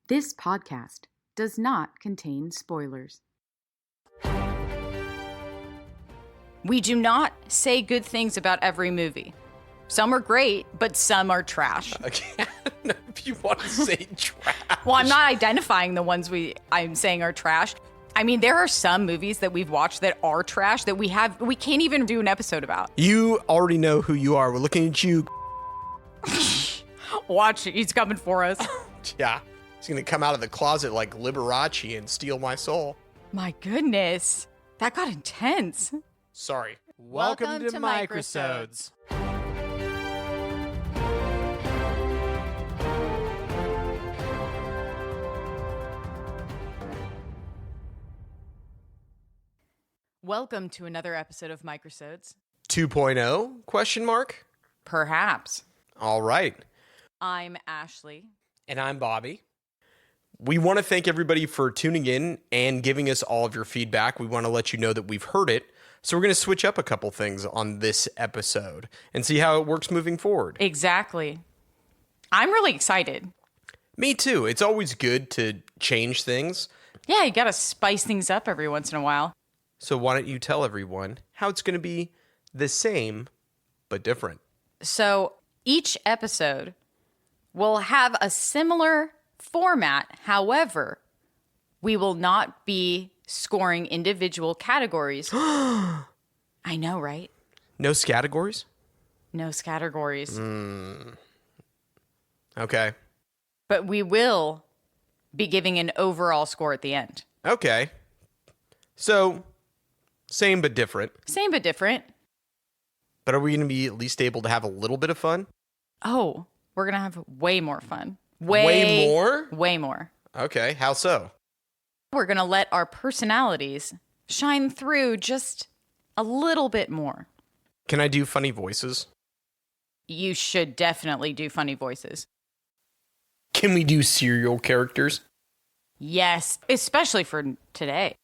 This podcast does not contain spoilers. We do not say good things about every movie. Some are great, but some are trash. Okay. If you want to say trash. Well, I'm not identifying the ones I'm saying are trash. I mean, there are some movies that we've watched that are trash that we can't even do an episode about. You already know who you are. We're looking at you. Watch, he's coming for us. Yeah. He's going to come out of the closet like Liberace and steal my soul. My goodness. That got intense. Sorry. Welcome to Microsodes. Welcome to another episode of Microsodes. 2.0 question mark? Perhaps. All right. I'm Ashley. And I'm Bobby. We want to thank everybody for tuning in and giving us all of your feedback. We want to let you know that we've heard it. So we're going to switch up a couple things on this episode and see how it works moving forward. Exactly. I'm really excited. Me too. It's always good to change things. Yeah, you got to spice things up every once in a while. So why don't you tell everyone how it's going to be the same, but different? So each episode will have a similar format. However, we will not be scoring individual categories. I know, right? No categories? No categories. Okay. But we will be giving an overall score at the end. Okay. So, same but different. Same but different. But are we going to be at least able to have a little bit of fun? Oh, we're going to have way more fun. Way more? Way more. Okay. How so? We're going to let our personalities shine through just a little bit more. Can I do funny voices? You should definitely do funny voices. Can we do serial characters? Yes, especially for today.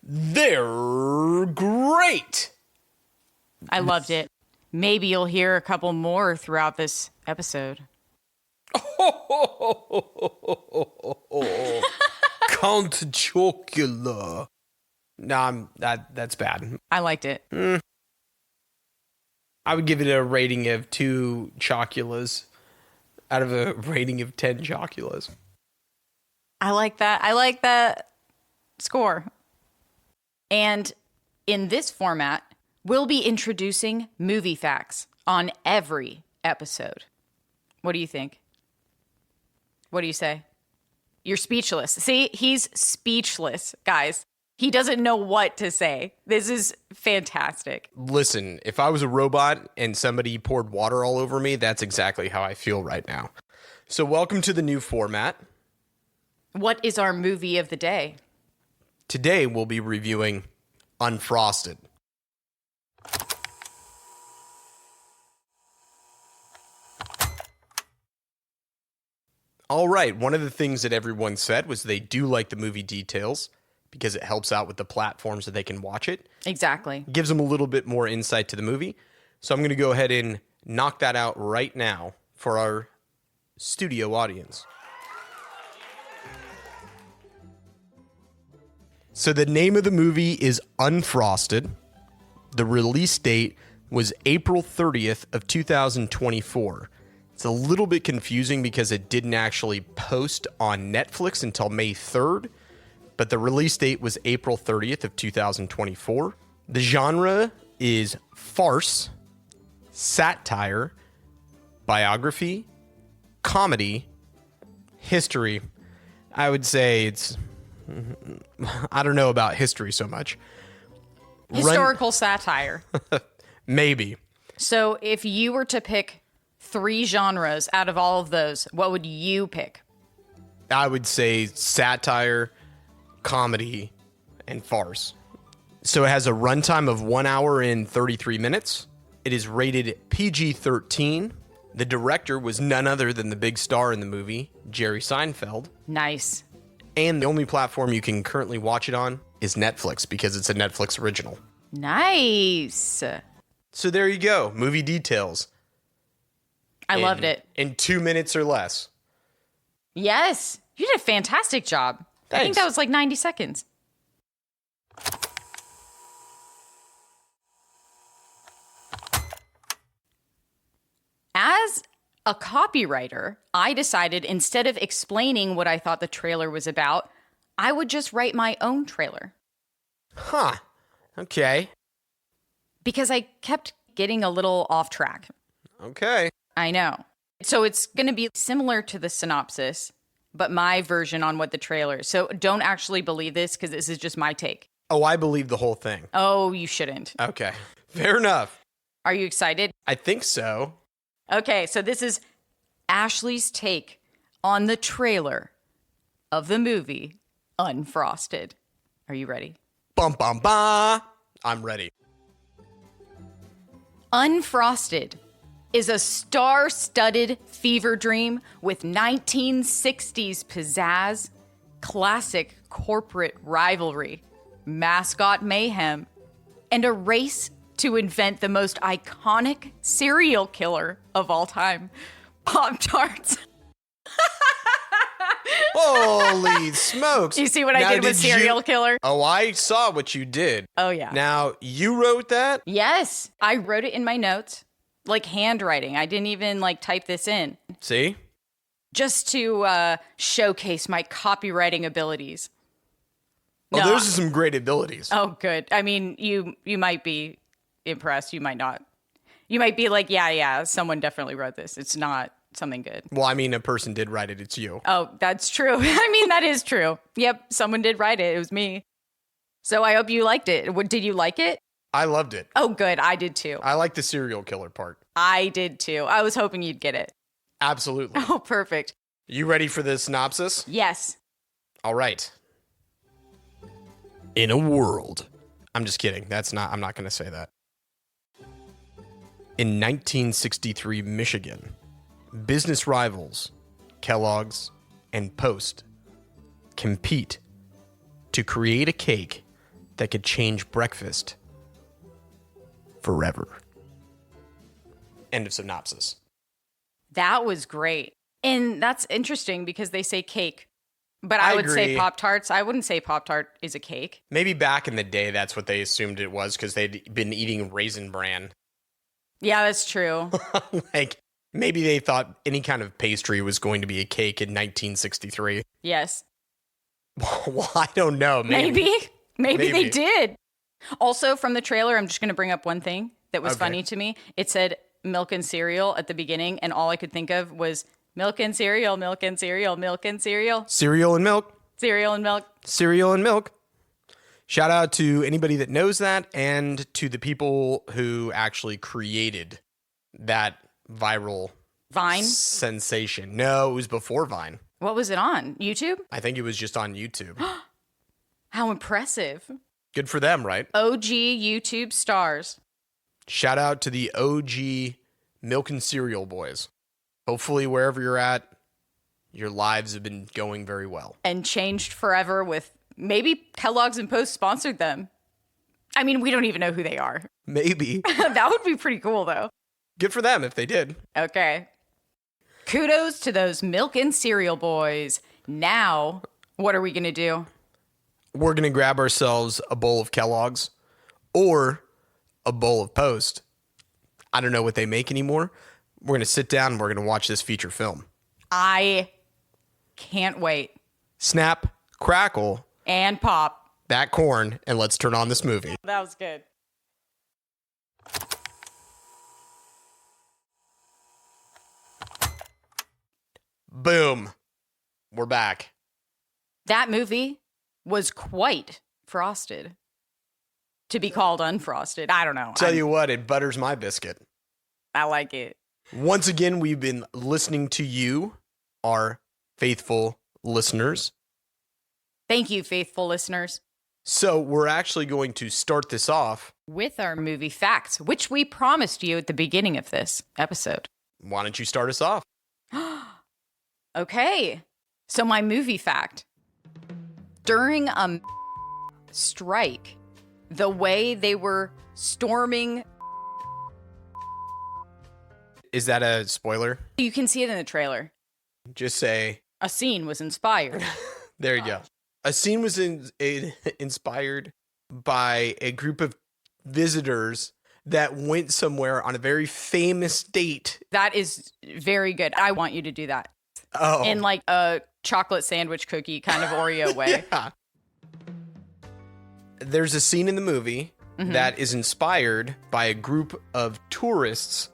They're great! I loved it. Maybe you'll hear a couple more throughout this episode. Count Chocula. Nah, that's bad. I liked it. I would give it a rating of 2 choculas out of a rating of 10 choculas. I like that. I like that score. And in this format, we'll be introducing movie facts on every episode. What do you think? What do you say? You're speechless. See, he's speechless, guys. He doesn't know what to say. This is fantastic. Listen, if I was a robot and somebody poured water all over me, that's exactly how I feel right now. So welcome to the new format. What is our movie of the day? Today we'll be reviewing Unfrosted. All right, one of the things that everyone said was they do like the movie details because it helps out with the platforms that they can watch it. Exactly. Gives them a little bit more insight to the movie. So I'm going to go ahead and knock that out right now for our studio audience. So the name of the movie is Unfrosted. The release date was April 30th of 2024. It's a little bit confusing because it didn't actually post on Netflix until May 3rd, but the release date was April 30th of 2024. The genre is farce, satire, biography, comedy, history. I would say it's... I don't know about history so much. Historical satire. Maybe. So if you were to pick 3 genres out of all of those, what would you pick? I would say satire, comedy, and farce. So it has a runtime of 1 hour and 33 minutes. It is rated PG-13. The director was none other than the big star in the movie, Jerry Seinfeld. Nice. And the only platform you can currently watch it on is Netflix because it's a Netflix original. Nice. So there you go. Movie details. I loved it. In 2 minutes or less. Yes. You did a fantastic job. I think Thanks. that was like 90 seconds. As a copywriter, I decided instead of explaining what I thought the trailer was about, I would just write my own trailer. Huh. Okay. Because I kept getting a little off track. Okay. I know. So it's going to be similar to the synopsis, but my version on what the trailer is. So don't actually believe this because this is just my take. Oh, I believe the whole thing. Oh, you shouldn't. Okay. Fair enough. Are you excited? I think so. Okay, so this is Ashley's take on the trailer of the movie Unfrosted. Are you ready? Bum, bum, ba. I'm ready. Unfrosted is a star-studded fever dream with 1960s pizzazz, classic corporate rivalry, mascot mayhem, and a race to invent the most iconic serial killer of all time, Pop-Tarts. Holy smokes. You see what I Now, did with serial killer? Oh, I saw what you did. Oh, yeah. Now, you wrote that? Yes, I wrote it in my notes, like handwriting. I didn't even like type this in. See? Just to showcase my copywriting abilities. Oh, No, those are some great abilities. Oh, good. I mean, you might be impressed. You might not. You might be like, yeah, someone definitely wrote this. It's not something good. Well, I mean, a person did write it. It's you. Oh, that's true. I mean, that is true. Yep, someone did write it. It was me. So I hope you liked it. Did you like it? I loved it. Oh, good. I did too. I like the serial killer part. I did too. I was hoping you'd get it. Absolutely. Oh, perfect. You ready for the synopsis? Yes. All right. In a world. I'm just kidding. I'm not going to say that. In 1963 Michigan, business rivals Kellogg's and Post compete to create a cake that could change breakfast forever. End of synopsis. That was great. And that's interesting because they say cake. But I would say agree. Pop-Tarts. I wouldn't say Pop-Tart is a cake. Maybe back in the day, that's what they assumed it was because they'd been eating Raisin Bran. Yeah, that's true. Like, maybe they thought any kind of pastry was going to be a cake in 1963. Yes. Well, I don't know. Maybe they Maybe. did. Also, from the trailer, I'm just going to bring up one thing that was Okay. funny to me. It said milk and cereal at the beginning, and all I could think of was milk and cereal, milk and cereal, milk and cereal, Cereal and milk. cereal and milk. Cereal and milk. Shout out to anybody that knows that and to the people who actually created that viral Vine? sensation. No, it was before Vine. What was it on? YouTube? I think it was just on YouTube. How impressive. Good for them, right? OG YouTube stars. Shout out to the OG Milk and Cereal boys. Hopefully, wherever you're at, your lives have been going very well. And changed forever with maybe Kellogg's and Post sponsored them. I mean, we don't even know who they are. Maybe. That would be pretty cool, though. Good for them if they did. Okay. Kudos to those milk and cereal boys. Now, what are we going to do? We're going to grab ourselves a bowl of Kellogg's or a bowl of Post. I don't know what they make anymore. We're going to sit down and we're going to watch this feature film. I can't wait. Snap, crackle, And pop. that corn, and let's turn on this movie. That was good. Boom. We're back. That movie was quite frosted. To be called unfrosted. I don't know. Tell you what, it butters my biscuit. I like it. Once again, we've been listening to you, our faithful listeners. Thank you, faithful listeners. So we're actually going to start this off. With our movie facts, which we promised you at the beginning of this episode. Why don't you start us off? Okay. So my movie fact. During a strike, the way they were storming, Is that a spoiler? you can see it in the trailer. Just say, A scene was inspired. There you go. A scene was inspired by a group of visitors that went somewhere on a very famous date. That is very good. I want you to do that. Oh. In like a chocolate sandwich cookie kind of Oreo way. Yeah. There's a scene in the movie that is inspired by a group of tourists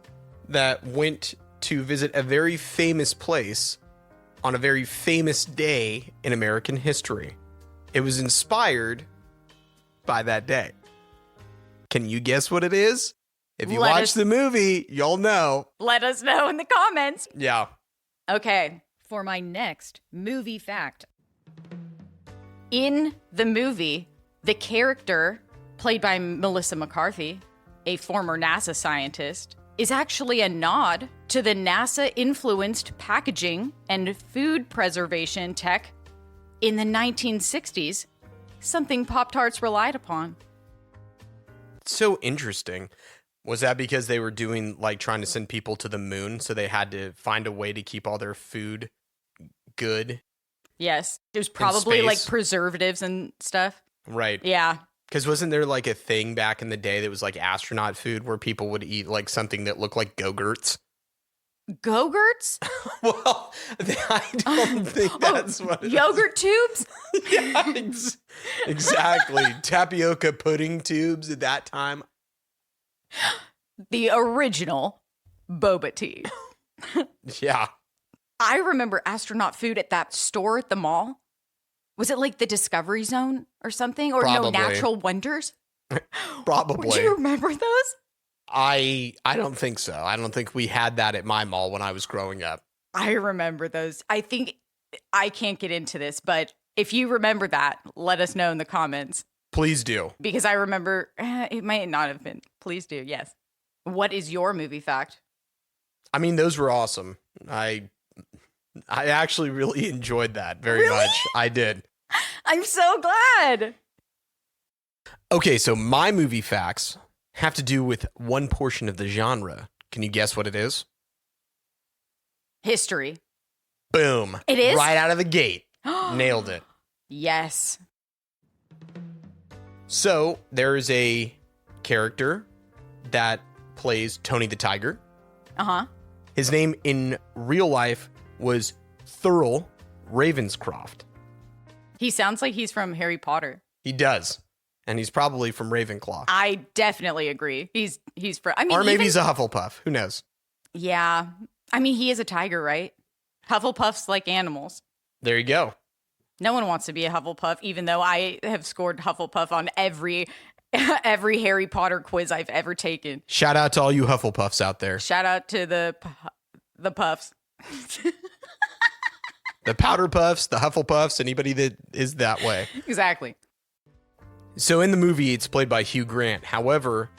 that went to visit a very famous place on a very famous day in American history. It was inspired by that day. Can you guess what it is? If you watch the movie, you'll know. Let us know in the comments. Yeah. Okay, for my next movie fact. In the movie, the character played by Melissa McCarthy, a former NASA scientist, is actually a nod to the NASA-influenced packaging and food preservation tech in the 1960s, something Pop-Tarts relied upon. So interesting. Was that because they were doing, like, trying to send people to the moon, so they had to find a way to keep all their food good? Yes. It was probably, space? like, preservatives and stuff. Right. Yeah. Because wasn't there, like, a thing back in the day that was, like, astronaut food where people would eat, like, something that looked like Go-Gurts? Go-Gurts? Well, I don't think that's what it Yogurt tubes? is. Yeah, exactly. Tapioca pudding tubes at that time. The original boba tea. Yeah. I remember astronaut food at that store at the mall. Was it like the Discovery Zone or something? Or Probably. no, Natural Wonders? Probably. Do you remember those? I don't think so. I don't think we had that at my mall when I was growing up. I remember those. I think I can't get into this, but if you remember that, let us know in the comments. Please do. Because I remember it might not have been. Please do, yes. What is your movie fact? I mean, those were awesome. I actually really enjoyed that very much. I did. I'm so glad. Okay, so my movie facts have to do with one portion of the genre. Can you guess what it is? History. Boom. It is? Right out of the gate. Nailed it. Yes. So there is a character that plays Tony the Tiger. Uh-huh. His name in real life was Thurl Ravenscroft. He sounds like he's from Harry Potter. He does. And he's probably from Ravenclaw. I definitely agree. He's from, I mean, or maybe even, he's a Hufflepuff. Who knows? Yeah. I mean, he is a tiger, right? Hufflepuffs like animals. There you go. No one wants to be a Hufflepuff, even though I have scored Hufflepuff on every Harry Potter quiz I've ever taken. Shout out to all you Hufflepuffs out there. Shout out to the Puffs. The Powder Puffs, the Hufflepuffs, anybody that is that way. Exactly. So in the movie, it's played by Hugh Grant. However,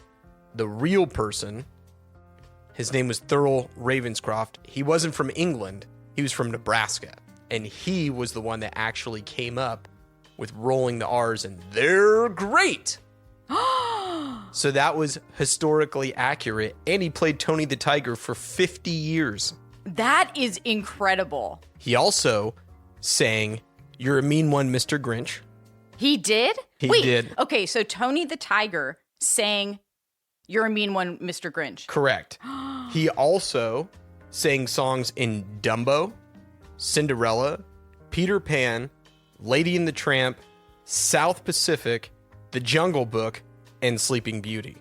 the real person, his name was Thurl Ravenscroft. He wasn't from England. He was from Nebraska. And he was the one that actually came up with rolling the R's, and they're great. So that was historically accurate. And he played Tony the Tiger for 50 years. That is incredible. He also sang You're a Mean One, Mr. Grinch. He did? He Wait, did. Okay, so Tony the Tiger sang You're a Mean One, Mr. Grinch. Correct. He also sang songs in Dumbo, Cinderella, Peter Pan, Lady and the Tramp, South Pacific, The Jungle Book, and Sleeping Beauty.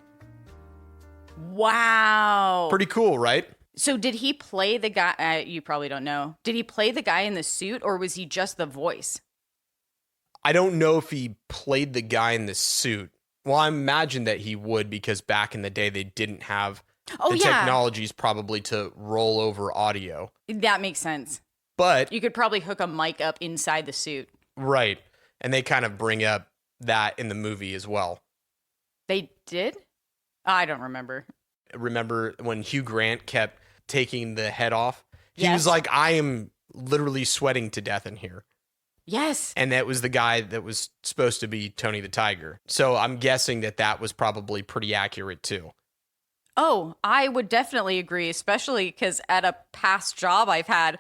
Wow. Pretty cool, right? So did he play the guy? You probably don't know. Did he play the guy in the suit, or was he just the voice? I don't know if he played the guy in the suit. Well, I imagine that he would, because back in the day, they didn't have the technologies probably to roll over audio. That makes sense. But You could probably hook a mic up inside the suit. right. And they kind of bring up that in the movie as well. They did? I don't remember. Remember when Hugh Grant kept taking the head off? He Yes. was like, I am literally sweating to death in here. Yes. And that was the guy that was supposed to be Tony the Tiger. So I'm guessing that that was probably pretty accurate too. Oh, I would definitely agree, especially because at a past job I've had,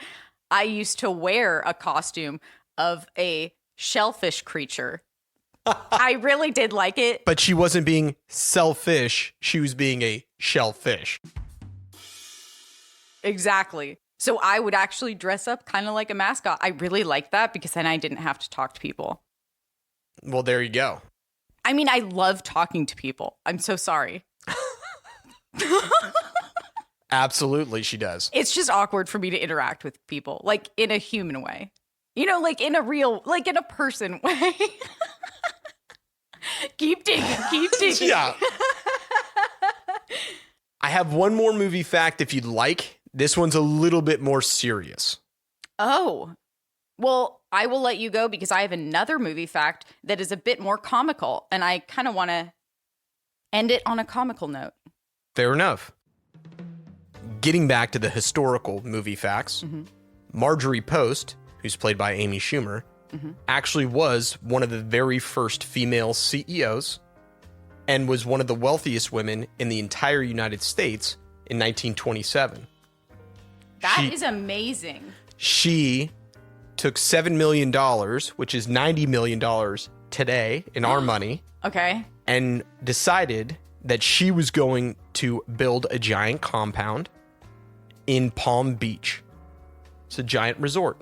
I used to wear a costume of a shellfish creature. I really did like it. But she wasn't being selfish. She was being a shellfish. Exactly. So I would actually dress up kind of like a mascot. I really liked that because then I didn't have to talk to people. Well, there you go. I mean, I love talking to people. I'm so sorry. Absolutely, she does. It's just awkward for me to interact with people, like in a human way. You know, like in a real, like in a person way. Keep digging, keep digging. Yeah. I have one more movie fact if you'd like. This one's a little bit more serious. Oh, well, I will let you go because I have another movie fact that is a bit more comical, and I kind of want to end it on a comical note. Fair enough. Getting back to the historical movie facts, Marjorie Post, who's played by Amy Schumer, actually was one of the very first female CEOs and was one of the wealthiest women in the entire United States in 1927. That is amazing. She took $7 million, which is $90 million today in our money, Okay. and decided that she was going to build a giant compound in Palm Beach. It's a giant resort.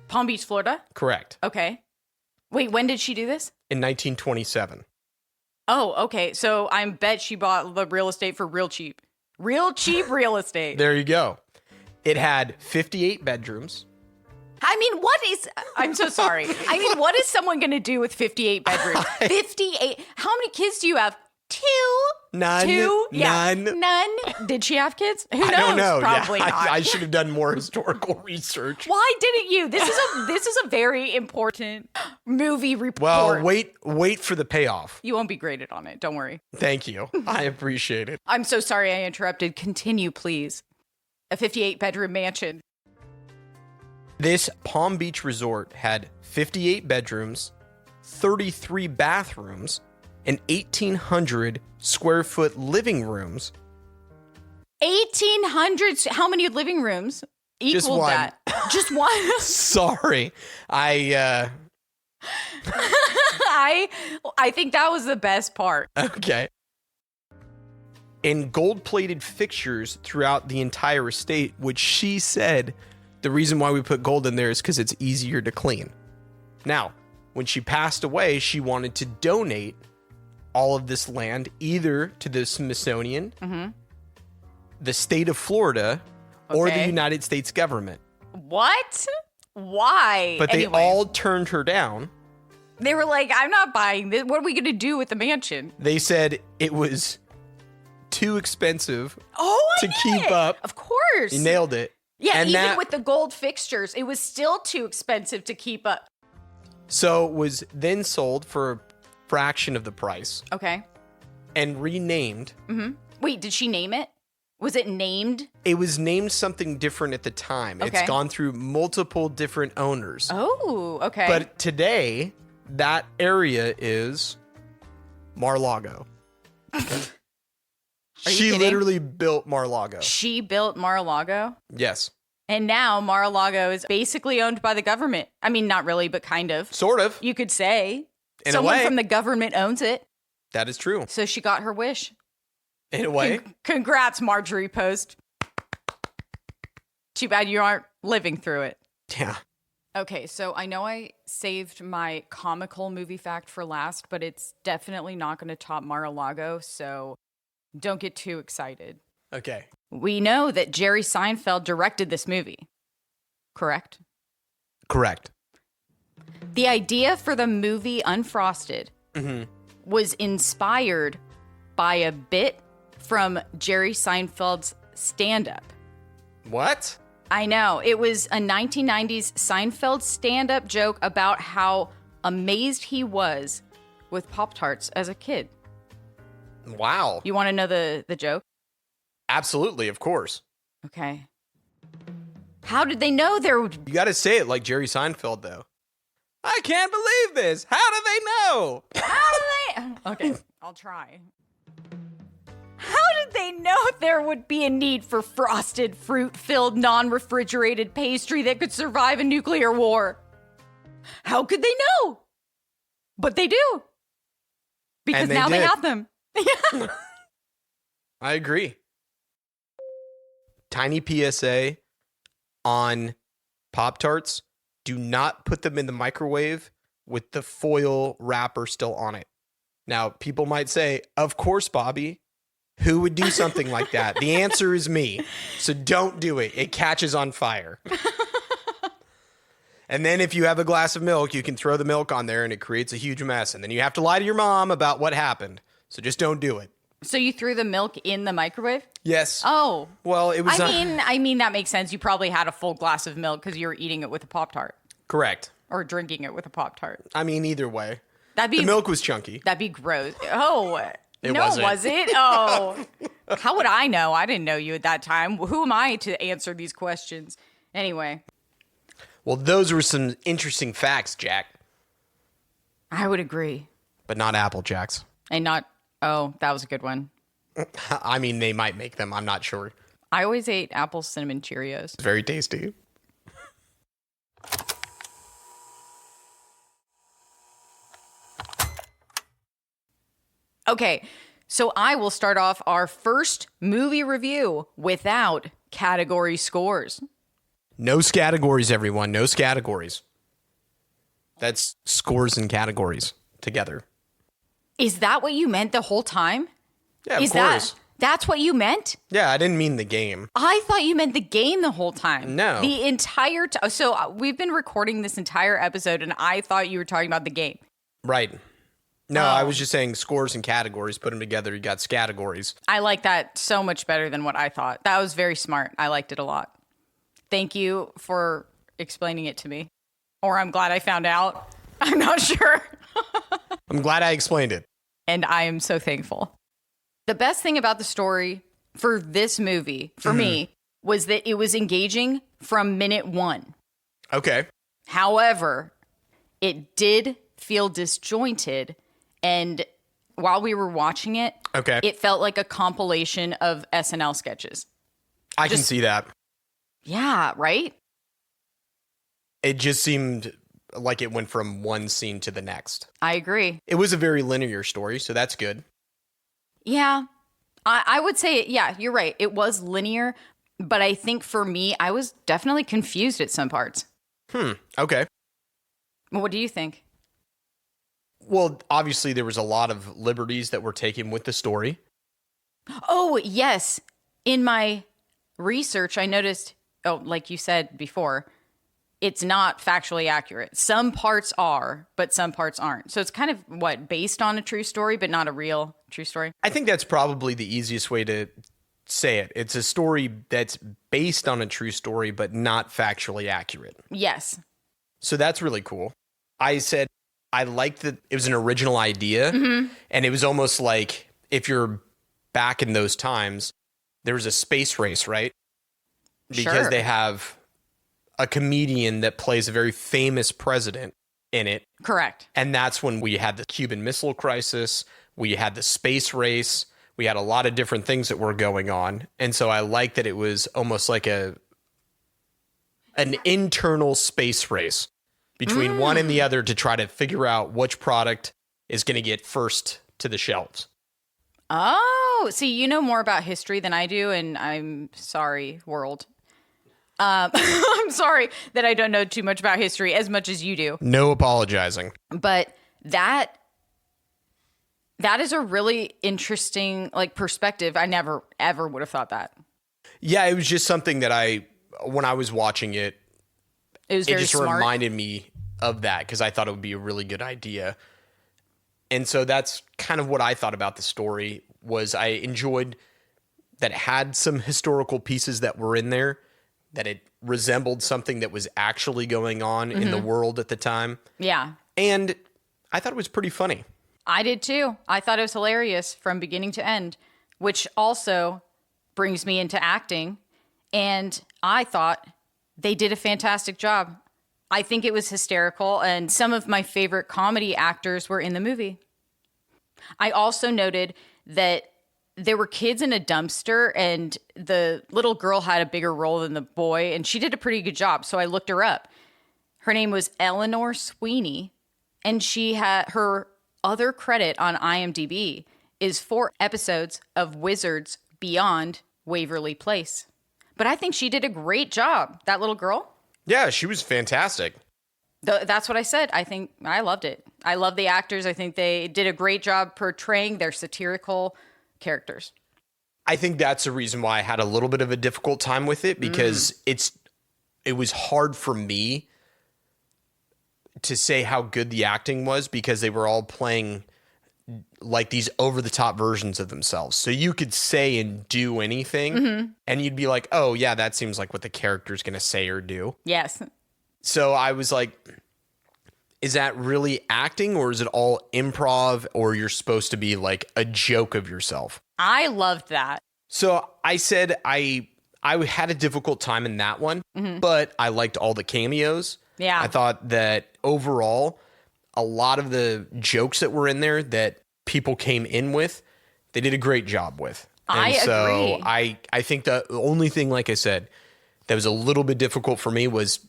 Palm Beach, Florida? Correct. Okay. Wait, when did she do this? In 1927. Oh, okay. So I bet she bought the real estate for real cheap. Real cheap real estate. There you go. It had 58 bedrooms. I mean, what is... I'm so sorry. I mean, what is someone going to do with 58 bedrooms? 58... How many kids do you have? 2? None. 2? Yeah. None. Did she have kids? Who knows? I don't know. Probably Yeah, not. I should have done more historical research. Why didn't you? This is a very important movie report. Well, wait for the payoff. You won't be graded on it. Don't worry. Thank you. I appreciate it. I'm so sorry I interrupted. Continue, please. A 58-bedroom mansion. This Palm Beach resort had 58 bedrooms, 33 bathrooms, and 1,800 square foot living rooms. 1,800. How many living rooms Just equaled one. that? Just one. Sorry. I think that was the best part. Okay. And gold-plated fixtures throughout the entire estate, which she said the reason why we put gold in there is because it's easier to clean. Now, when she passed away, she wanted to donate all of this land either to the Smithsonian, the state of Florida, or the Okay. United States government. What? Why? But they Anyway, all turned her down. they were like, I'm not buying this. What are we going to do with the mansion? They said it was too expensive Oh, I to knew keep it. up. Of course. You nailed it. Yeah, And even that- with the gold fixtures, it was still too expensive to keep up. So it was then sold for a fraction of the price Okay. and renamed. Wait, did she name it? Was it named? It was named something different at the time. Okay. It's gone through multiple different owners. Oh, okay. But today, that area is Mar-a-Lago. She kidding? literally built Mar-a-Lago. She built Mar-a-Lago, Yes. and now Mar-a-Lago is basically owned by the government. I mean, not really, but kind of. Sort of. You could say. In a Someone way. from the government owns it, That is true. so she got her wish. In a way. Congrats, Marjorie Post. Too bad you aren't living through it. Yeah. Okay, so I know I saved my comical movie fact for last, but it's definitely not going to top Mar-a-Lago, so don't get too excited. Okay. We know that Jerry Seinfeld directed this movie, correct? Correct. The idea for the movie Unfrosted was inspired by a bit from Jerry Seinfeld's stand-up. What? I know. It was a 1990s Seinfeld stand-up joke about how amazed he was with Pop-Tarts as a kid. Wow. You want to know the joke? Absolutely, of course. Okay. How did they know there would... You got to say it like Jerry Seinfeld, though. I can't believe this. How do they know? How did they... Okay, I'll try. How did they know there would be a need for frosted, fruit-filled, non-refrigerated pastry that could survive a nuclear war? How could they know? But they do. Because now they have them. I agree. Tiny PSA on Pop-Tarts. Do not put them in the microwave with the foil wrapper still on it. Now, people might say, of course, Bobby. Who would do something like that? The answer is me. So don't do it. It catches on fire. And then if you have a glass of milk, you can throw the milk on there and it creates a huge mess. And then you have to lie to your mom about what happened. So just don't do it. So you threw the milk in the microwave? Yes. Oh. Well, it was... I mean, that makes sense. You probably had a full glass of milk because you were eating it with a Pop-Tart. Correct. Or drinking it with a Pop-Tart. I mean, either way. The milk was chunky. That'd be gross. Oh. It no, wasn't. was it? Oh. How would I know? I didn't know you at that time. Who am I to answer these questions? Anyway. Well, those were some interesting facts, Jack. I would agree. But not Apple Jacks. And not... Oh, that was a good one. I mean, they might make them. I'm not sure. I always ate apple cinnamon Cheerios. It's very tasty. Okay, so I will start off our first movie review without category scores. No categories, everyone. No categories. That's scores and categories together. Is that what you meant the whole time? Yeah, of course. That's what you meant? Yeah, I didn't mean the game. I thought you meant the game the whole time. No. The entire time. So we've been recording this entire episode, and I thought you were talking about the game. Right. No, I was just saying scores and categories. Put them together, you got categories. I like that so much better than what I thought. That was very smart. I liked it a lot. Thank you for explaining it to me. Or I'm glad I found out. I'm not sure. I'm glad I explained it. And I am so thankful. The best thing about the story for this movie, for me, was that it was engaging from minute one. Okay. However, it did feel disjointed. And while we were watching it, it felt like a compilation of SNL sketches. I can see that. Yeah, right? It just seemed like it went from one scene to the next. I agree. It was a very linear story, so that's good. Yeah, I would say, yeah, you're right. It was linear, but I think for me, I was definitely confused at some parts. Okay. What do you think? Well, obviously there was a lot of liberties that were taken with the story. Oh, yes. In my research, I noticed, like you said before, it's not factually accurate. Some parts are, but some parts aren't. So it's kind of, based on a true story, but not a real true story? I think that's probably the easiest way to say it. It's a story that's based on a true story, but not factually accurate. Yes. So that's really cool. I said I liked that it was an original idea, and it was almost like if you're back in those times, there was a space race, right? Because they have a comedian that plays a very famous president in it. Correct. And that's when we had the Cuban Missile Crisis, we had the space race, we had a lot of different things that were going on. And so I like that it was almost like an internal space race between one and the other to try to figure out which product is going to get first to the shelves. Oh, see, you know more about history than I do, and I'm sorry, world. I'm sorry that I don't know too much about history as much as you do. No apologizing. But that is a really interesting perspective. I never ever would have thought that. Yeah, it was just something that when I was watching it, it was very just smart. Reminded me of that because I thought it would be a really good idea. And so that's kind of what I thought about the story. Was I enjoyed that it had some historical pieces that were in there, that it resembled something that was actually going on in the world at the time. Yeah. And I thought it was pretty funny. I did too. I thought it was hilarious from beginning to end, which also brings me into acting. And I thought they did a fantastic job. I think it was hysterical, and some of my favorite comedy actors were in the movie. I also noted that there were kids in a dumpster, and the little girl had a bigger role than the boy, and she did a pretty good job. So I looked her up. Her name was Eleanor Sweeney, and she had her other credit on IMDb is 4 episodes of Wizards Beyond Waverly Place. But I think she did a great job, that little girl. Yeah, she was fantastic. That's what I said. I think I loved it. I love the actors. I think they did a great job portraying their satirical characters. I think that's the reason why I had a little bit of a difficult time with it, because it was hard for me to say how good the acting was, because they were all playing like these over the top versions of themselves. So you could say and do anything and you'd be like, oh yeah, that seems like what the character's going to say or do. Yes. So I was like, is that really acting, or is it all improv, or you're supposed to be like a joke of yourself? I loved that. So I said I had a difficult time in that one, but I liked all the cameos. Yeah. I thought that overall, a lot of the jokes that were in there that people came in with, they did a great job with. I agree. I think the only thing, like I said, that was a little bit difficult for me was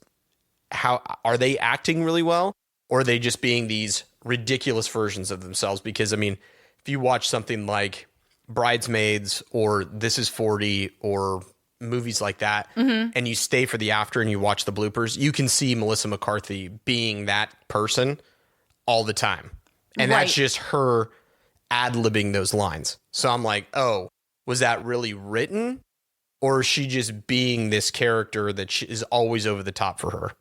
how are they acting really well, or are they just being these ridiculous versions of themselves? Because, I mean, if you watch something like Bridesmaids or This Is 40 or movies like that, and you stay for the after and you watch the bloopers, you can see Melissa McCarthy being that person all the time. And that's just her ad-libbing those lines. So I'm like, oh, was that really written? Or is she just being this character that is always over the top for her?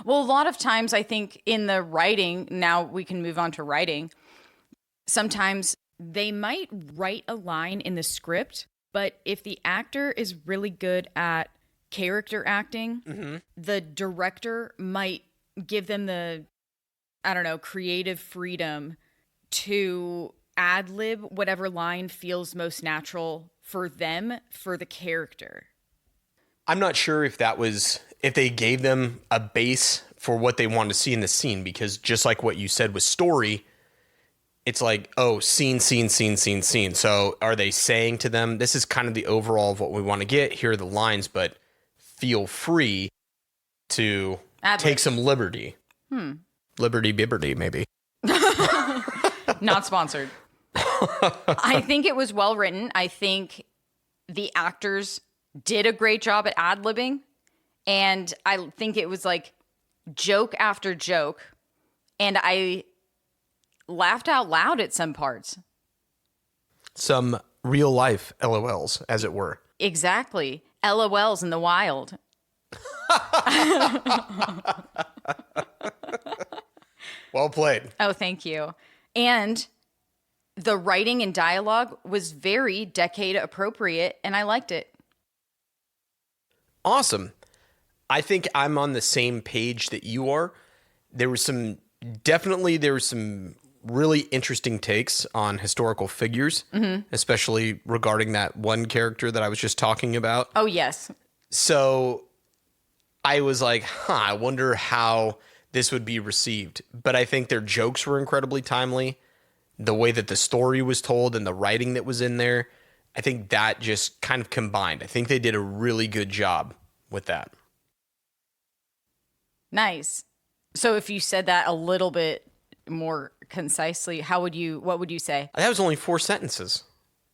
Well, a lot of times I think in the writing, now we can move on to writing, sometimes they might write a line in the script, but if the actor is really good at character acting, the director might give them the, I don't know, creative freedom to ad lib whatever line feels most natural for them, for the character. I'm not sure if if they gave them a base for what they wanted to see in the scene, because just like what you said with story, it's like, oh, scene, scene, scene, scene, scene. So are they saying to them, this is kind of the overall of what we want to get? Here are the lines, but feel free to take some liberty. Liberty bibberty, maybe. Not sponsored. I think it was well written. I think the actors did a great job at ad-libbing. And I think it was like joke after joke. And I laughed out loud at some parts. Some real life LOLs, as it were. Exactly. LOLs in the wild. Well played. Oh, thank you. And the writing and dialogue was very decade appropriate, and I liked it. Awesome. I think I'm on the same page that you are. There were some really interesting takes on historical figures, especially regarding that one character that I was just talking about. Oh, yes. So I was like, I wonder how this would be received. But I think their jokes were incredibly timely. The way that the story was told and the writing that was in there, I think that just kind of combined. I think they did a really good job with that. Nice. So if you said that a little bit more concisely, what would you say? That was only 4 sentences.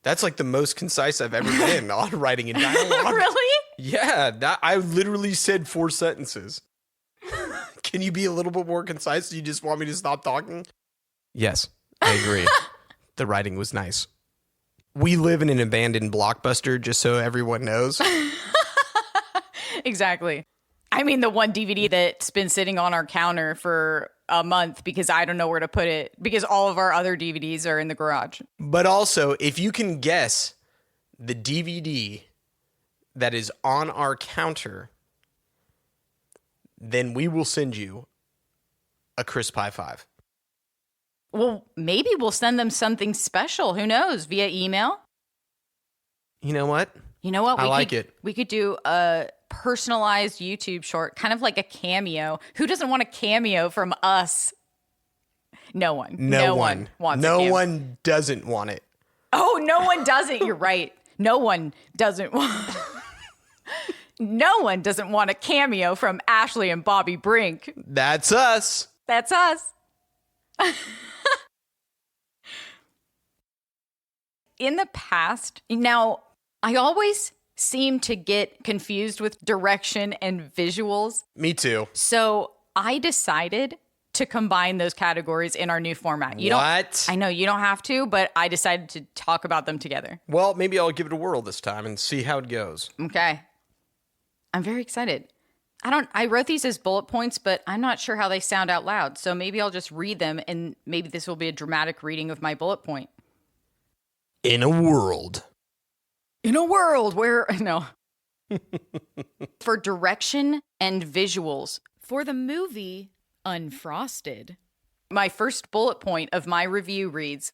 That's like the most concise I've ever been on writing and dialogue. Really? Yeah, I literally said 4 sentences. Can you be a little bit more concise? Do you just want me to stop talking? Yes, I agree. The writing was nice. We live in an abandoned Blockbuster, just so everyone knows. Exactly. I mean, the one DVD that's been sitting on our counter for a month because I don't know where to put it, because all of our other DVDs are in the garage. But also, if you can guess the DVD that is on our counter, then we will send you a crisp high five. Well, maybe we'll send them something special. Who knows? Via email? You know what? I like it. We could do a personalized YouTube short, kind of like a cameo. Who doesn't want a cameo from us? No one. No one wants No a cameo. one doesn't want it. Oh, no one doesn't. You're right. No one doesn't want. No one doesn't want a cameo from Ashley and Bobby Brink. That's us. That's us. In the past, now, I always seem to get confused with direction and visuals. Me too. So I decided to combine those categories in our new format. What? I know you don't have to, but I decided to talk about them together. Well, maybe I'll give it a whirl this time and see how it goes. Okay. I'm very excited. I wrote these as bullet points, but I'm not sure how they sound out loud. So maybe I'll just read them and maybe this will be a dramatic reading of my bullet point. In a world where, no. For direction and visuals. For the movie Unfrosted. My first bullet point of my review reads,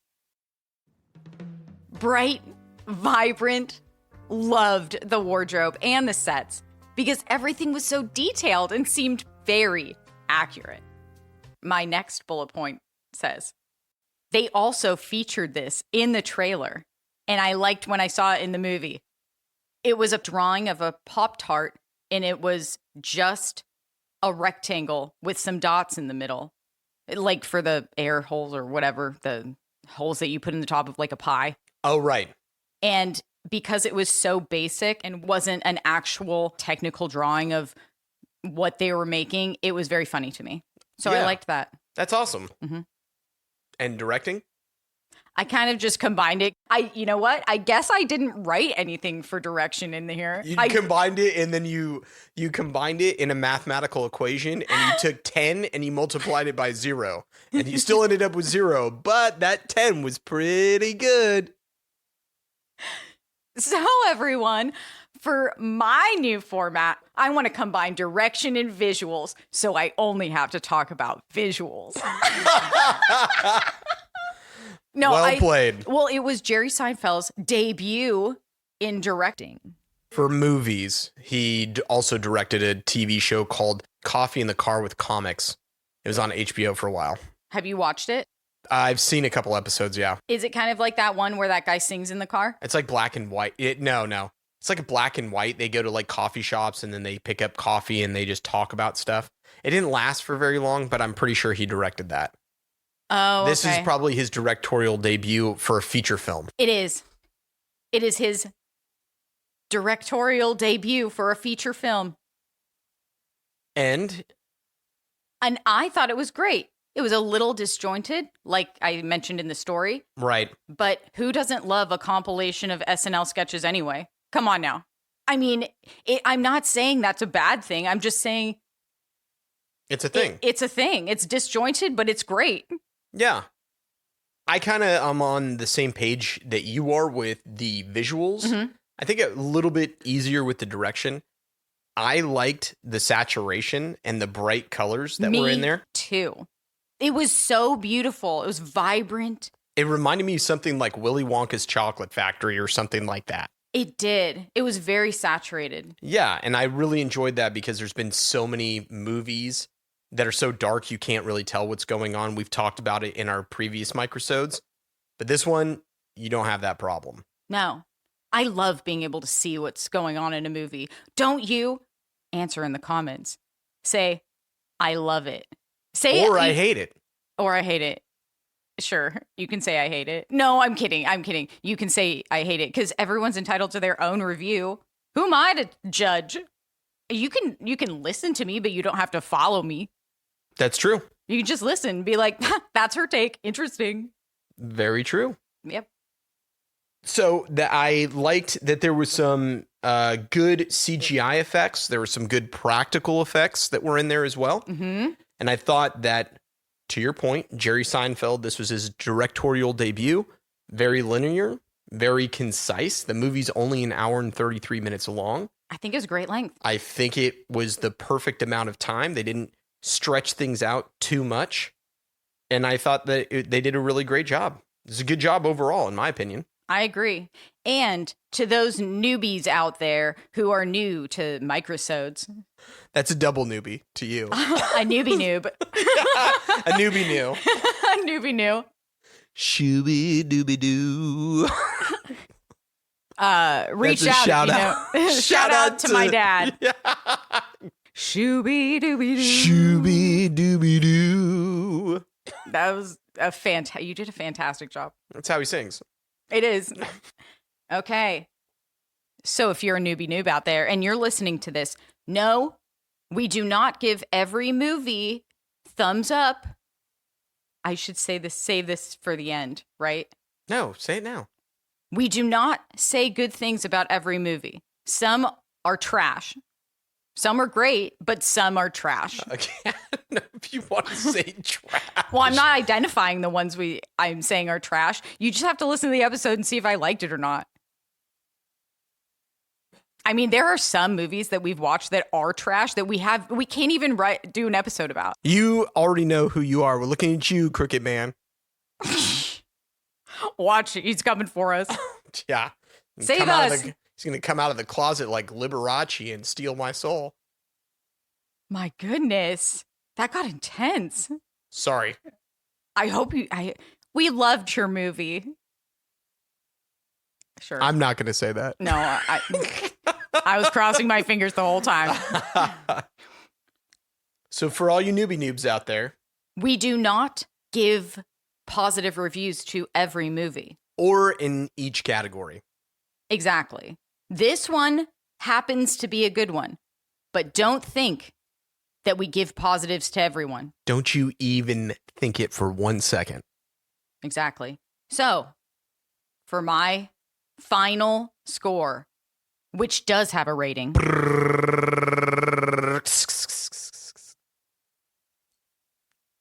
bright, vibrant, loved the wardrobe and the sets because everything was so detailed and seemed very accurate. My next bullet point says, they also featured this in the trailer, and I liked when I saw it in the movie. It was a drawing of a Pop-Tart, and it was just a rectangle with some dots in the middle, like for the air holes or whatever, the holes that you put in the top of like a pie. Oh, right. And because it was so basic and wasn't an actual technical drawing of what they were making, it was very funny to me. So I liked that. That's awesome. Mm-hmm. And directing? I kind of just combined it. You know what? I guess I didn't write anything for direction in here. You combined it, and then you combined it in a mathematical equation, and you took 10 and you multiplied it by 0. And you still ended up with 0, but that 10 was pretty good. So everyone, for my new format, I want to combine direction and visuals, so I only have to talk about visuals. No, well played. Well, it was Jerry Seinfeld's debut in directing. For movies, he also directed a TV show called Coffee in the Car with Comics. It was on HBO for a while. Have you watched it? I've seen a couple episodes, yeah. Is it kind of like that one where that guy sings in the car? It's like black and white. No. It's like a black and white. They go to like coffee shops and then they pick up coffee and they just talk about stuff. It didn't last for very long, but I'm pretty sure he directed that. Oh, This is probably his directorial debut for a feature film. It is. It is his directorial debut for a feature film. And I thought it was great. It was a little disjointed, like I mentioned in the story. right. But who doesn't love a compilation of SNL sketches anyway? Come on now. I mean, I'm not saying that's a bad thing. I'm just saying It's a thing. it's a thing. It's disjointed, but it's great. Yeah. I kind of am on the same page that you are with the visuals. Mm-hmm. I think a little bit easier with the direction. I liked the saturation and the bright colors that were in there. Me too. It was so beautiful. It was vibrant. It reminded me of something like Willy Wonka's Chocolate Factory or something like that. It did. It was very saturated. Yeah, and I really enjoyed that because there's been so many movies that are so dark you can't really tell what's going on. We've talked about it in our previous Microsodes, but this one, you don't have that problem. No. I love being able to see what's going on in a movie. Don't you? Answer in the comments. Say, I love it. Say Or it. I hate it. Or I hate it. Sure, you can say I hate it. No, I'm kidding. You can say I hate it because everyone's entitled to their own review. Who am I to judge? You can listen to me, but you don't have to follow me. That's true. You can just listen, be like, that's her take. Interesting. Very true. Yep. So I liked that there was some good CGI effects. There were some good practical effects that were in there as well. Mm-hmm. And I thought that, to your point, Jerry Seinfeld, this was his directorial debut. Very linear, very concise. The movie's only an hour and 33 minutes long. I think it's great length. I think it was the perfect amount of time. They didn't stretch things out too much. And I thought that they did a really great job. It's a good job overall, in my opinion. I agree. And to those newbies out there who are new to Microsodes. That's a double newbie to you. A newbie noob. A newbie new. A newbie new. Shooby dooby doo. Reach That's a out, shout you out. know. Shout out to my dad. Yeah. Shooby dooby doo. Shooby dooby doo. That was you did a fantastic job. That's how he sings. It is. Okay. So if you're a newbie noob out there and you're listening to this, no, we do not give every movie thumbs up. I should save this for the end, right? No, say it now. We do not say good things about every movie. Some are trash. Some are great, but some are trash. Okay. I don't know if you want to say trash. Well, I'm not identifying the ones I'm saying are trash. You just have to listen to the episode and see if I liked it or not. I mean, there are some movies that we've watched that are trash that we can't even do an episode about. You already know who you are. We're looking at you, Crooked Man. Watch it. He's coming for us. Yeah. Save us. He's going to come out of the closet like Liberace and steal my soul. My goodness. That got intense. Sorry. I hope we loved your movie. Sure. I'm not going to say that. No, I was crossing my fingers the whole time. So for all you newbie noobs out there. We do not give positive reviews to every movie. Or in each category. Exactly. This one happens to be a good one. But don't think that we give positives to everyone. Don't you even think it for 1 second. Exactly. So, for my final score, which does have a rating.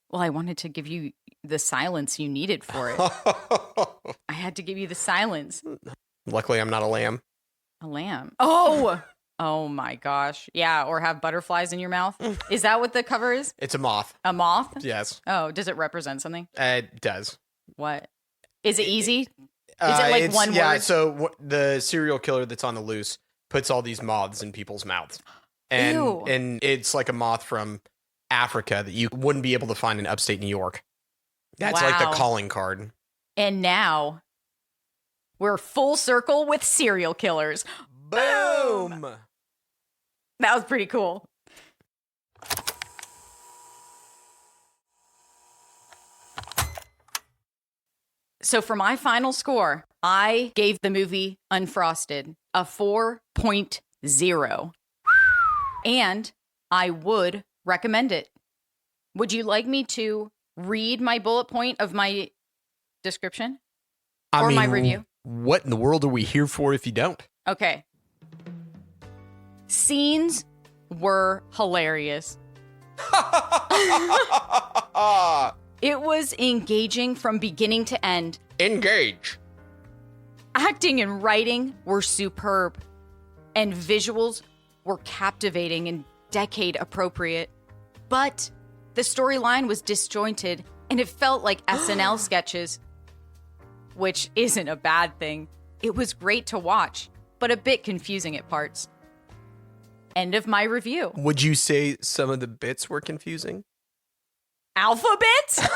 Well, I wanted to give you the silence you needed for it. I had to give you the silence. Luckily, I'm not a lamb. A lamb. Oh! Oh my gosh. Yeah, or have butterflies in your mouth. Is that what the cover is? It's a moth. A moth? Yes. Oh, does it represent something? It does. What? Is it easy? Is it like one word? Yeah, so the serial killer that's on the loose puts all these moths in people's mouths. And, Ew. and it's like a moth from Africa that you wouldn't be able to find in upstate New York. That's like Wow. the calling card. And now we're full circle with serial killers. Boom! That was pretty cool. So for my final score, I gave the movie Unfrosted a 4.0. And I would recommend it. Would you like me to read my bullet point of my description? Or my review? What in the world are we here for if you don't? Okay. Scenes were hilarious. It was engaging from beginning to end. Engage. Acting and writing were superb. And visuals were captivating and decade appropriate. But the storyline was disjointed and it felt like SNL sketches, which isn't a bad thing. It was great to watch, but a bit confusing at parts. End of my review. Would you say some of the bits were confusing? Alphabets?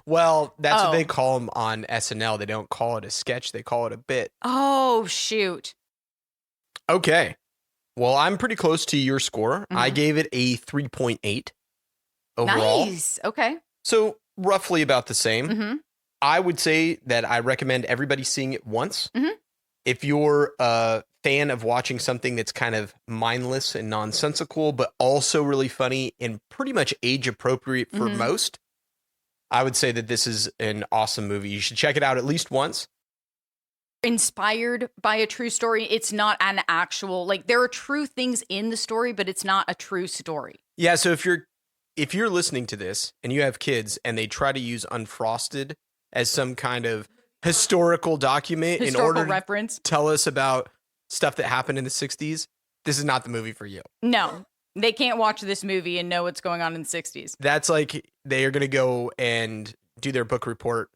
Well, that's Oh. what they call them on SNL. They don't call it a sketch. They call it a bit. Oh, shoot. Okay. Well, I'm pretty close to your score. I gave it a 3.8 overall. Nice. Okay. So roughly about the same. Mm-hmm. I would say that I recommend everybody seeing it once. Mhm. If you're a fan of watching something that's kind of mindless and nonsensical, but also really funny and pretty much age appropriate for Mhm. most, I would say that this is an awesome movie. You should check it out at least once. Inspired by a true story. It's not an actual, like, there are true things in the story, but it's not a true story. Yeah, so if you're listening to this and you have kids and they try to use Unfrosted as some kind of historical document in Historical order reference. to tell us about stuff that happened in the 60s, this is not the movie for you. No, they can't watch this movie and know what's going on in the 60s. That's like they are going to go and do their book report,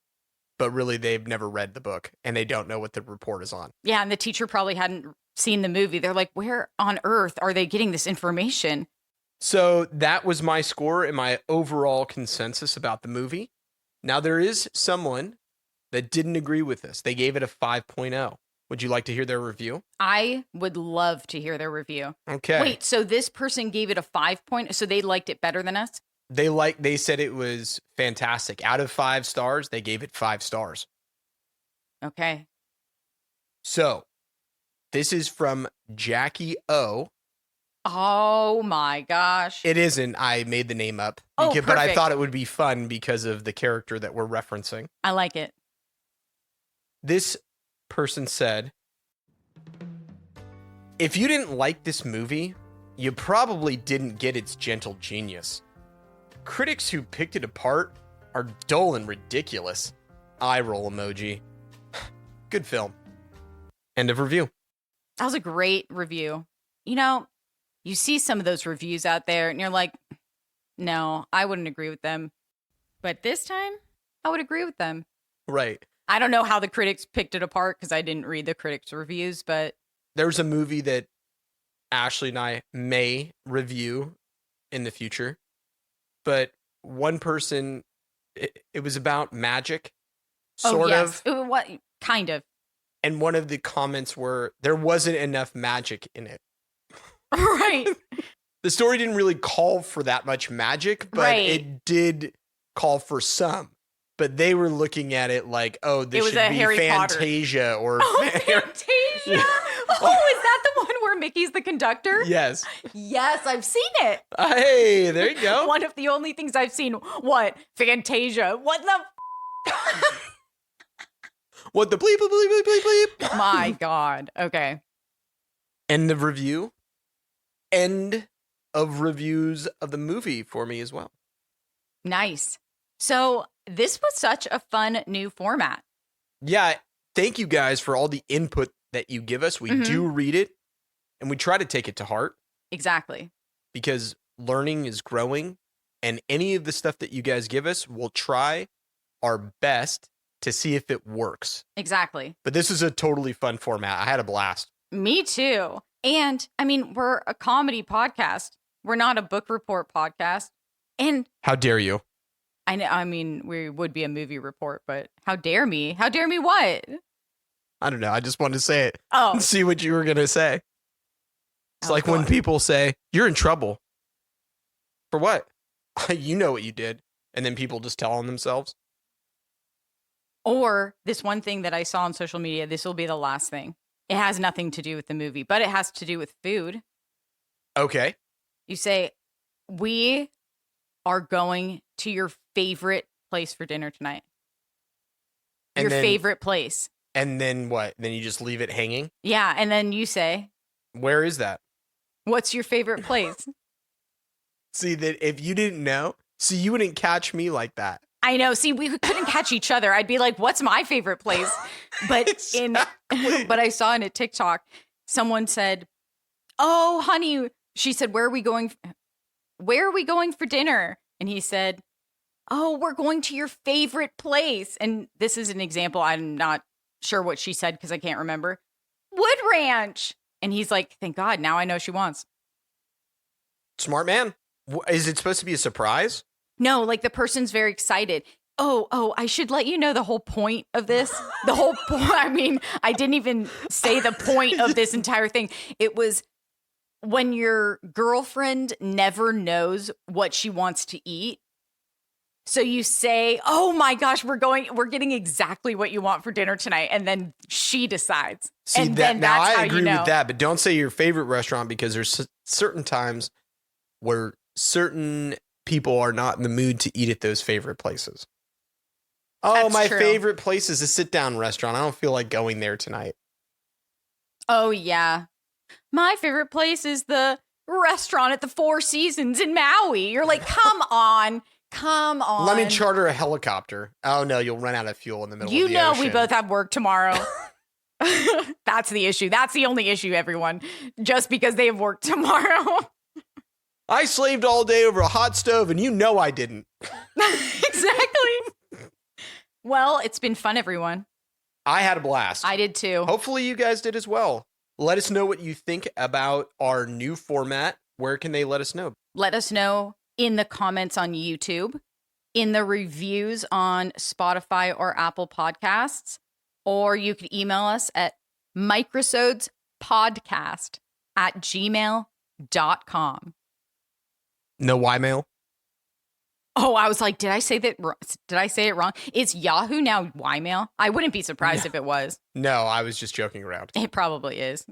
but really they've never read the book and they don't know what the report is on. Yeah, and the teacher probably hadn't seen the movie. They're like, where on earth are they getting this information? So that was my score and my overall consensus about the movie. Now, there is someone that didn't agree with this. They gave it a 5.0. Would you like to hear their review? I would love to hear their review. Okay. Wait, so this person gave it a 5 point, so they liked it better than us? They said it was fantastic. Out of 5 stars, they gave it 5 stars. Okay. So, this is from Jackie O. Oh my gosh. It isn't. I made the name up. Oh, but I perfect. thought it would be fun because of the character that we're referencing. I like it. This person said, if you didn't like this movie, you probably didn't get its gentle genius. Critics who picked it apart are dull and ridiculous. Eye roll emoji. Good film. End of review. That was a great review. You know, you see some of those reviews out there and you're like, no, I wouldn't agree with them. But this time, I would agree with them. Right. I don't know how the critics picked it apart because I didn't read the critics' reviews, but There's a movie that Ashley and I may review in the future. But one person, it was about magic, sort of. What kind of? And one of the comments were, there wasn't enough magic in it. Right. The story didn't really call for that much magic, but Right. it did call for some. But they were looking at it like, oh, this was should a be Harry Potter. Fantasia or Oh, Fantasia. Oh, is that the one where Mickey's the conductor? Yes. Yes, I've seen it. Hey, there you go. One of the only things I've seen. What? Fantasia. What the? What the bleep, bleep, bleep, bleep, bleep. My God. Okay. End of review. End of reviews of the movie for me as well. Nice. So this was such a fun new format. Yeah, thank you guys for all the input that you give us. We do read it and we try to take it to heart Exactly. because learning is growing, and any of the stuff that you guys give us, we'll try our best to see if it works. Exactly. But this is a totally fun format. I had a blast. Me too. And I mean, we're a comedy podcast. We're not a book report podcast. And How dare you? I know, I mean, we would be a movie report, but how dare me? How dare me what? I don't know. I just wanted to say it Oh, and see what you were going to say. It's Oh, like when God. people say, you're in trouble. For what? You know what you did. And then people just tell on themselves. or this one thing that I saw on social media, this will be the last thing. It has nothing to do with the movie, but it has to do with food. Okay. You say, we are going to your favorite place for dinner tonight. And Your then- favorite place. And then what? Then you just leave it hanging? Yeah. And then you say, Where is that? what's your favorite place? See, that if you didn't know, see, you wouldn't catch me like that. I know. See, we couldn't catch each other. I'd be like, what's my favorite place? But Exactly. but I saw in a TikTok, someone said, oh, honey, she said, where are we going for dinner? And he said, oh, we're going to your favorite place. And this is an example. I'm not sure what she said because I can't remember. Wood Ranch. And he's like, thank God, now I know she wants. Smart man. Is it supposed to be a surprise? No, like the person's very excited. Oh, I should let you know the whole point of this. The whole point. I mean, I didn't even say the point of this entire thing. It was when your girlfriend never knows what she wants to eat. So you say, oh my gosh, we're getting exactly what you want for dinner tonight. And then she decides. See, and that then now that's I how agree you know. with that, but don't say your favorite restaurant because there's certain times where certain people are not in the mood to eat at those favorite places. Oh, That's my true. favorite place is a sit-down restaurant. I don't feel like going there tonight. Oh, yeah. My favorite place is the restaurant at the Four Seasons in Maui. You're like, come on. Come on. Let me charter a helicopter. Oh no, you'll run out of fuel in the middle You of the know ocean. we both have work tomorrow. That's the issue. That's the only issue, everyone. Just because they have work tomorrow. I slaved all day over a hot stove and you know I didn't. Exactly. Well, it's been fun, everyone. I had a blast. I did too. Hopefully you guys did as well. Let us know what you think about our new format. Where can they let us know? Let us know in the comments on YouTube. in the reviews on Spotify or Apple Podcasts, or you could email us at microsodespodcast@gmail.com. No Y-mail? Oh, I was like, did I say that? Did I say it wrong? Is Yahoo now Ymail? I wouldn't be surprised if it was. No, I was just joking around. It probably is.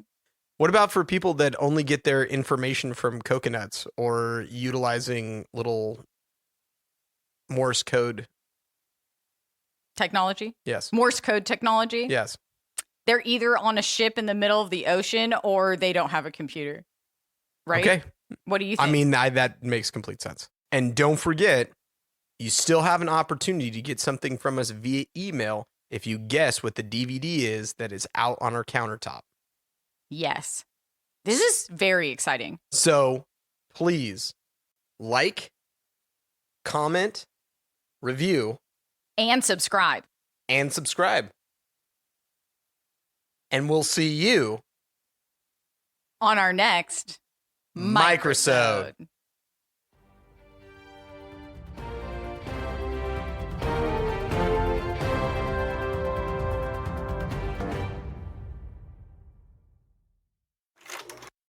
What about for people that only get their information from coconuts or utilizing little Morse code? Technology? Yes. Morse code technology? Yes. They're either on a ship in the middle of the ocean or they don't have a computer. Right? Okay. What do you think? I mean, that makes complete sense. And don't forget, you still have an opportunity to get something from us via email if you guess what the DVD is that is out on our countertop. Yes. This is very exciting. So please like, comment, review, And subscribe. and subscribe. And we'll see you On our next Microsode.